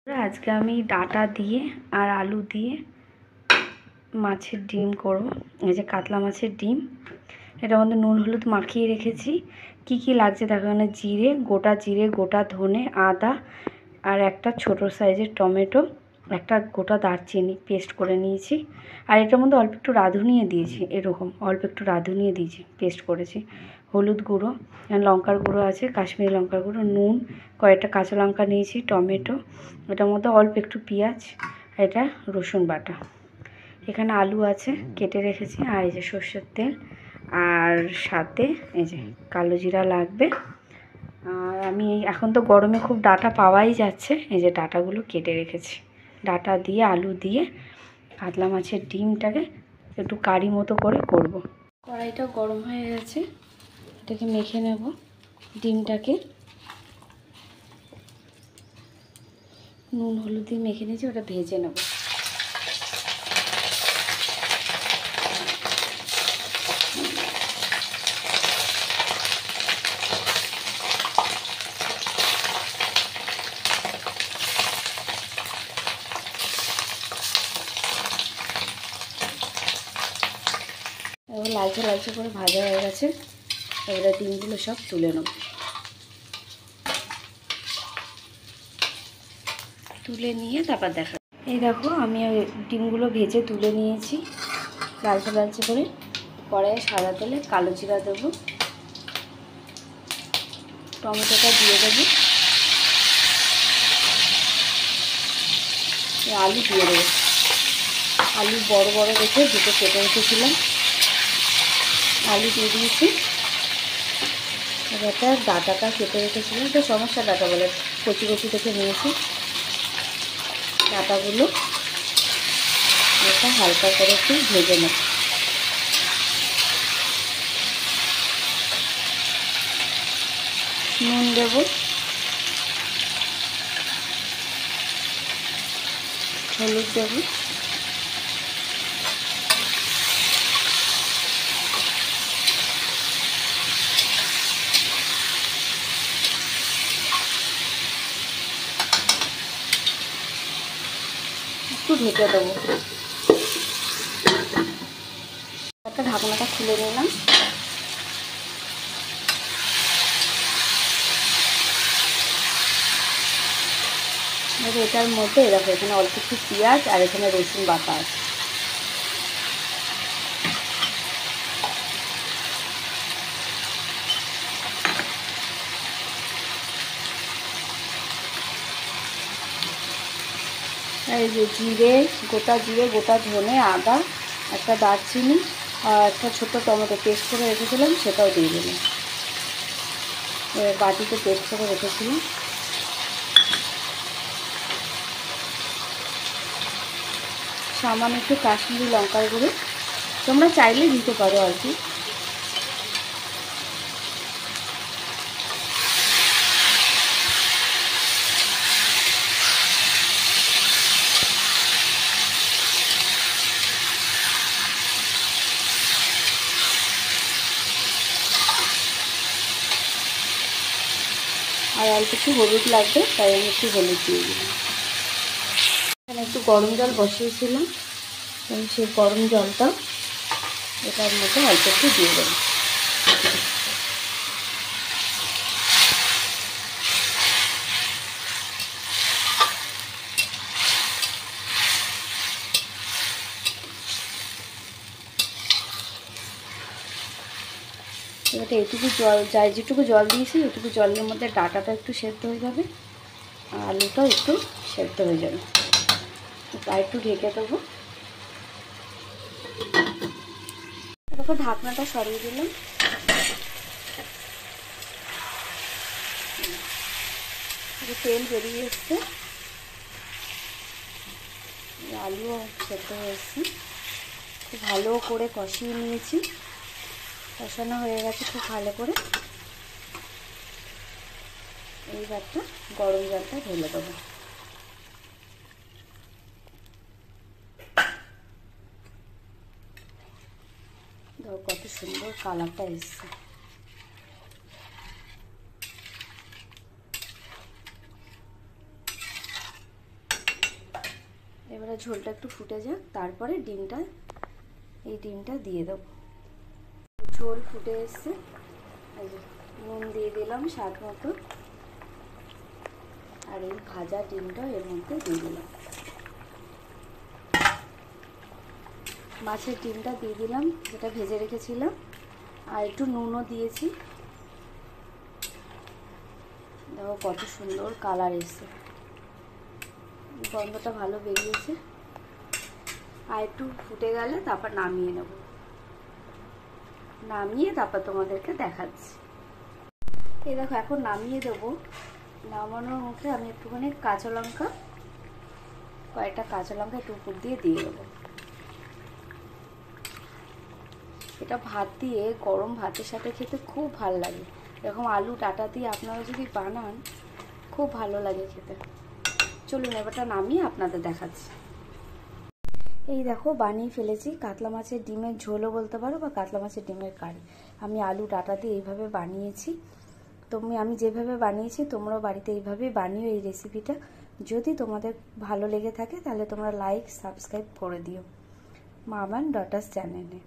আজকে আমি ডাটা দিয়ে আর আলু দিয়ে মাছের ডিম করব। এই যে কাতলা মাছের ডিম, এটার মধ্যে নুন হলুদ মাখিয়ে রেখেছি। কি কি লাগছে দেখো, এখানে জিরে, গোটা ধনে, আদা আর একটা ছোট সাইজের টমেটো, একটা গোটা দারচিনি পেস্ট করে নিয়েছি। আর এটার মধ্যে অল্প একটু রাঁধুনিয়ে দিয়েছি, এরকম অল্প একটু রাঁধুনিয়ে দিয়েছি, পেস্ট করেছি। হলুদ গুঁড়ো, লঙ্কার গুঁড়ো আছে, কাশ্মীরি লঙ্কার গুঁড়ো, নুন, কয়েকটা কাঁচা লঙ্কা নিয়েছি, টমেটো, এটার মধ্যে অল্প একটু পেঁয়াজ, এটা রসুন বাটা। এখানে আলু আছে কেটে রেখেছি, আর এই যে সর্ষের তেল, আর সাথে এই যে কালো জিরা লাগবে। আর আমি এখন তো গরমে খুব ডাঁটা পাওয়াই যাচ্ছে, এই যে ডাঁটাগুলো কেটে রেখেছি। ডাঁটা দিয়ে আলু দিয়ে কাতলা মাছের ডিমটাকে একটু কারি মতো করে করব। কড়াইটা গরম হয়ে গেছে, এটাকে মেখে নেব। ডিমটাকে নুন হলুদ দিয়ে মেখে নিয়েছি, ওটা ভেজে নেব। এবার লালচে লালচে করে ভাজা হয়ে গেছে, এবারে ডিমগুলো সব তুলে নেব। তুলে নিয়ে তারপর দেখা। এই দেখো আমি ডিমগুলো ভেজে তুলে নিয়েছি লালচে লালচে করে। কড়াইয়ে সাদা তেলে কালো জিরা দেবো, টমেটোটা দিয়ে দেবো, আলু দিয়ে দেবো। আলু বড় বড় দেখে দুটো কেটে রেখেছিলাম, আলু দিয়ে দিয়েছি। একটা ডাঁটাটা কেটে রেখেছিলাম, তো সমস্যা ডাঁটা বলে কচি কচি দেখে নিয়েছি। ডাঁটাগুলো এটা হালকা করে একটু ভেজে নেব। নুন দেব, হলুদ দেব, একটু ঢেকে দেবো। একটা ঢাকনাটা খুলে নিলাম। এটার মধ্যে এরকম এখানে অল্প একটু পেঁয়াজ আর এখানে রসুন বাটা আছে। এই যে জিরে, গোটা ধনে, আদা, একটা দারচিনি আর একটা ছোট্ট টমেটো পেস্ট করে রেখেছিলাম, সেটাও দিয়ে দিলাম। বাটিতে পেস্ট করে রেখেছিলাম। সামান্য একটু কাশ্মীরি লঙ্কার গুঁড়ো, তোমরা চাইলে দিতে পারো আর কি। আর অল্প একটু হলুদ লাগবে, তাই আমি একটু হলুদ দিয়ে দিলাম। এখানে একটু গরম জল বসিয়েছিলাম, আমি সেই গরম জলটা এটার মধ্যে অল্প একটু দিয়ে দেবো। এবারে এটুকু জল, যেটুকু জল দিয়েছি ওটুকু জলের মধ্যে ডাঁটাটা একটু সেদ্ধ হয়ে যাবে, আর আলুটাও একটু সেদ্ধ হয়ে যাবে। আর একটু ঢেকে দেবো। এবার ঢাকনাটা সরিয়ে দিলাম। তেল বেরিয়ে এসছে, আলুও সেদ্ধ হয়ে এসছে। খুব ভালো করে কষিয়ে নিয়েছি, কষানো হয়ে গেছে খুব ভালো করে। এইবারটা গরম জলটা ঢেলে দেবো। দেখো কত সুন্দর কালারটা এসছে। এবারে ঝোলটা একটু ফুটে যাক, তারপরে এই ডিমটা দিয়ে দেবো। ঝোল ফুটে এসছে, এই যে নুন দিয়ে দিলাম স্বাদ মতো, আর এই ভাজা ডিমটা এর মধ্যে দিয়ে দিলাম। মাছের ডিমটা দিয়ে দিলাম যেটা ভেজে রেখেছিলাম, আর একটু নুনও দিয়েছি। দেখো কত সুন্দর কালার এসছে, গন্ধটা ভালো বেরিয়েছে। আর একটু ফুটে গেলে তারপর নামিয়ে নেব, নামিয়ে তারপর তোমাদেরকে দেখাচ্ছি। এই দেখো এখন নামিয়ে দেবো। নামানোর মুখে আমি একটুখানি কাঁচা লঙ্কা, কয়েকটা কাঁচা লঙ্কা একটু উপর দিয়ে দেবো। এটা ভাত দিয়ে, গরম ভাতের সাথে খেতে খুব ভালো লাগে। এরকম আলু ডাঁটা দিয়ে আপনারা যদি বানান, খুব ভালো লাগে খেতে। চলুন এবারটা নামিয়ে আপনাদের দেখাচ্ছি। এই দেখো বানিয়ে ফেলেছি কাতলা মাছের ডিমের ঝোলও বলতে পারো, বা কাতলা মাছের ডিমের কারি। আমি আলু ডাঁটা দিয়ে এইভাবে বানিয়েছি। আমি যেভাবে বানিয়েছি তোমরাও বাড়িতে এইভাবে বানিও এই রেসিপিটা। যদি তোমাদের ভালো লেগে থাকে তাহলে তোমরা লাইক সাবস্ক্রাইব করে দিও মাম অ্যান্ড ডটার্স চ্যানেলে।